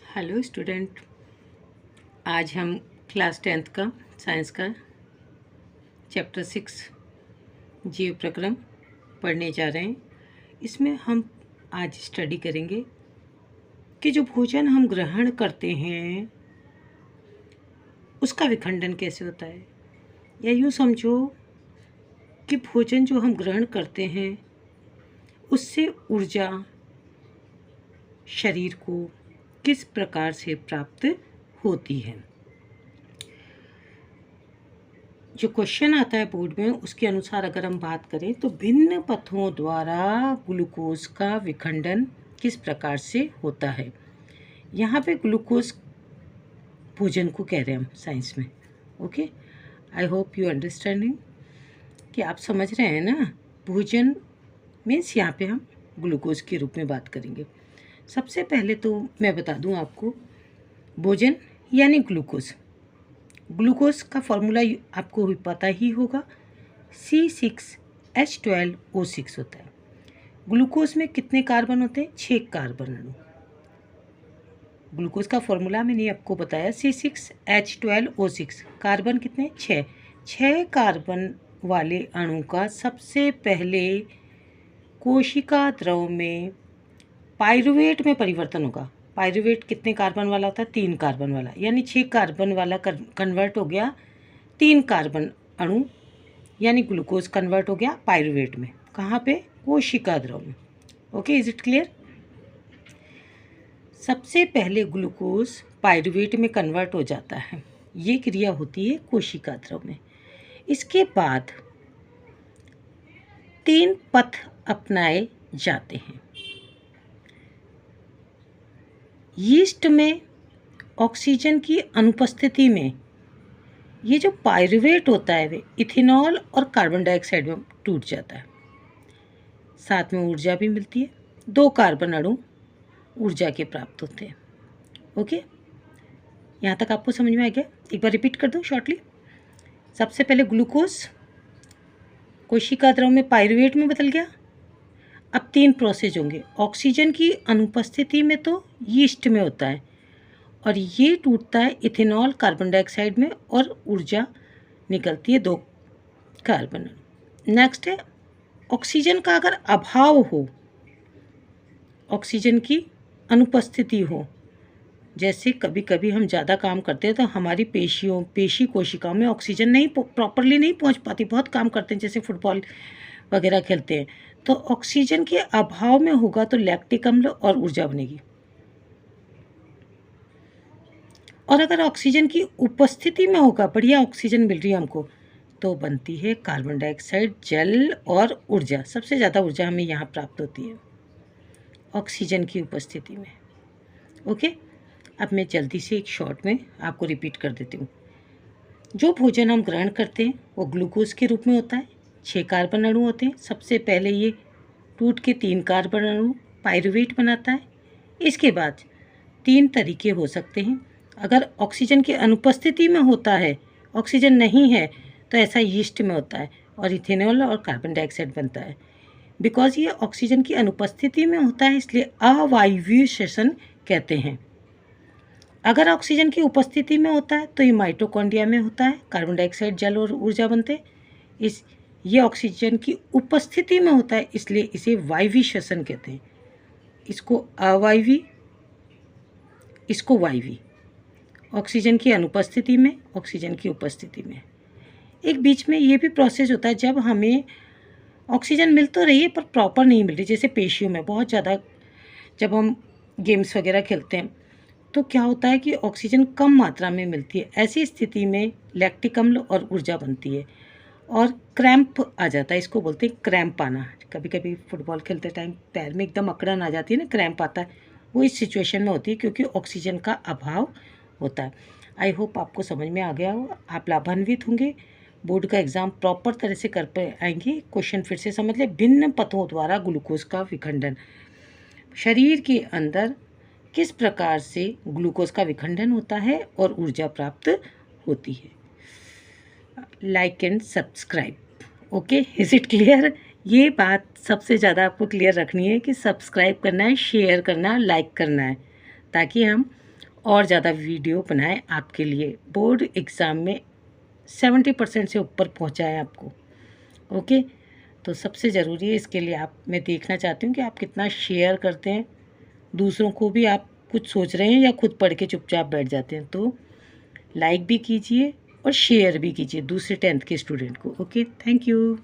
Hello student. आज हम class 10th का साइंस का चैप्टर 6 जीव प्रक्रम पढ़ने जा रहे हैं। इसमें हम आज स्टडी करेंगे कि जो भोजन हम ग्रहण करते हैं उसका विखंडन कैसे होता है, या यूँ समझो कि भोजन जो हम ग्रहण करते हैं उससे ऊर्जा शरीर को किस प्रकार से प्राप्त होती है। जो क्वेश्चन आता है बोर्ड में उसके अनुसार अगर हम बात करें तो भिन्न पथों द्वारा ग्लूकोज का विखंडन किस प्रकार से होता है। यहाँ पे ग्लूकोज भोजन को कह रहे हैं हम साइंस में। Okay, I hope you understanding कि आप समझ रहे हैं ना। भोजन मीन्स यहाँ पे हम ग्लूकोज के रूप में बात करेंगे। सबसे पहले तो मैं बता दूँ आपको, भोजन यानी ग्लूकोज। ग्लूकोज का फॉर्मूला आपको भी पता ही होगा, C6H12O6 होता है। ग्लूकोज में कितने कार्बन होते हैं? 6 कार्बन अणु। ग्लूकोज का फॉर्मूला मैंने आपको बताया, C6H12O6। कार्बन कितने? 6 कार्बन वाले अणु का सबसे पहले कोशिका द्रव में पाइरुवेट में परिवर्तन होगा। पाइरुवेट कितने कार्बन वाला होता है? 3 कार्बन वाला, यानी 6 कार्बन वाला कन्वर्ट हो गया 3 कार्बन अणु, यानी ग्लूकोज कन्वर्ट हो गया पाइरुवेट में। कहाँ पे? कोशिका द्रव में। Okay, is it clear? सबसे पहले ग्लूकोज पाइरुवेट में कन्वर्ट हो जाता है, ये क्रिया होती है कोशिका द्रव में। इसके बाद 3 पथ अपनाए जाते हैं। यीस्ट में ऑक्सीजन की अनुपस्थिति में ये जो पाइरुवेट होता है वे इथेनॉल और कार्बन डाइऑक्साइड में टूट जाता है। साथ में ऊर्जा भी मिलती है। 2 कार्बन अणु ऊर्जा के प्राप्त होते हैं। ओके, यहाँ तक आपको समझ में आ गया? एक बार रिपीट कर दूँ शॉर्टली। सबसे पहले ग्लूकोज कोशिका द्रव में पाइरुवेट में बदल गया। अब 3 प्रोसेस होंगे। ऑक्सीजन की अनुपस्थिति में तो यीस्ट में होता है, और ये टूटता है इथेनॉल कार्बन डाइऑक्साइड में, और ऊर्जा निकलती है 2 कार्बन। नेक्स्ट है ऑक्सीजन का अगर अभाव हो, ऑक्सीजन की अनुपस्थिति हो, जैसे कभी कभी हम ज़्यादा काम करते हैं तो हमारी पेशी कोशिकाओं में ऑक्सीजन नहीं प्रॉपरली नहीं पहुंच पाती। बहुत काम करते हैं, जैसे फुटबॉल वगैरह खेलते हैं, तो ऑक्सीजन के अभाव में होगा तो लैक्टिक अम्ल और ऊर्जा बनेगी। और अगर ऑक्सीजन की उपस्थिति में होगा, बढ़िया ऑक्सीजन मिल रही है हमको, तो बनती है कार्बन डाइऑक्साइड, जल और ऊर्जा। सबसे ज़्यादा ऊर्जा हमें यहाँ प्राप्त होती है ऑक्सीजन की उपस्थिति में। ओके, अब मैं जल्दी से एक शॉर्ट में आपको रिपीट कर देती हूँ। जो भोजन हम ग्रहण करते हैं वो ग्लूकोज के रूप में होता है। 6 कार्बन अणु होते हैं। सबसे पहले ये टूट के 3 कार्बन अणु पाइरुवेट बनाता है। इसके बाद 3 तरीके हो सकते हैं। अगर ऑक्सीजन की अनुपस्थिति में होता है, ऑक्सीजन नहीं है, तो ऐसा यीस्ट में होता है और इथेनॉल और कार्बन डाइऑक्साइड बनता है। बिकॉज ये ऑक्सीजन की अनुपस्थिति में होता है इसलिए अवायवीय श्वसन कहते हैं। अगर ऑक्सीजन की उपस्थिति में होता है तो ये माइटोकॉन्ड्रिया में होता है, कार्बन डाइऑक्साइड, जल और ऊर्जा बनते हैं। ये ऑक्सीजन की उपस्थिति में होता है इसलिए इसे वायवीय श्वसन कहते हैं। इसको अवायवीय, इसको वायवीय। ऑक्सीजन की अनुपस्थिति में, ऑक्सीजन की उपस्थिति में। एक बीच में ये भी प्रोसेस होता है जब हमें ऑक्सीजन मिल तो रही है पर प्रॉपर नहीं मिल रही। जैसे पेशियों में बहुत ज़्यादा जब हम गेम्स वगैरह खेलते हैं तो क्या होता है कि ऑक्सीजन कम मात्रा में मिलती है। ऐसी स्थिति में लैक्टिक अम्ल और ऊर्जा बनती है और क्रैम्प आ जाता है। इसको बोलते हैं क्रैम्प आना। कभी कभी फुटबॉल खेलते टाइम पैर में एकदम अकड़न आ जाती है ना, क्रैम्प आता है, वो इस सिचुएशन में होती है क्योंकि ऑक्सीजन का अभाव होता है। आई होप आपको समझ में आ गया हो, आप लाभान्वित होंगे, बोर्ड का एग्ज़ाम प्रॉपर तरह से कर पाएंगे। क्वेश्चन फिर से समझ ले। भिन्न पथों द्वारा ग्लूकोज का विखंडन, शरीर के अंदर किस प्रकार से ग्लूकोज का विखंडन होता है और ऊर्जा प्राप्त होती है। Like and subscribe. Okay, is it clear? ये बात सबसे ज़्यादा आपको क्लियर रखनी है कि सब्सक्राइब करना है, शेयर करना है, लाइक करना है, ताकि हम और ज़्यादा वीडियो बनाएं आपके लिए बोर्ड एग्ज़ाम में 70% से ऊपर पहुंचाएं आपको। ओके, तो सबसे ज़रूरी है इसके लिए मैं देखना चाहती हूँ कि आप कितना शेयर करते हैं, दूसरों को भी आप कुछ सोच रहे हैं या खुद पढ़ के चुपचाप बैठ जाते हैं। तो लाइक भी कीजिए और शेयर भी कीजिए दूसरे 10th के स्टूडेंट को। Okay, thank you.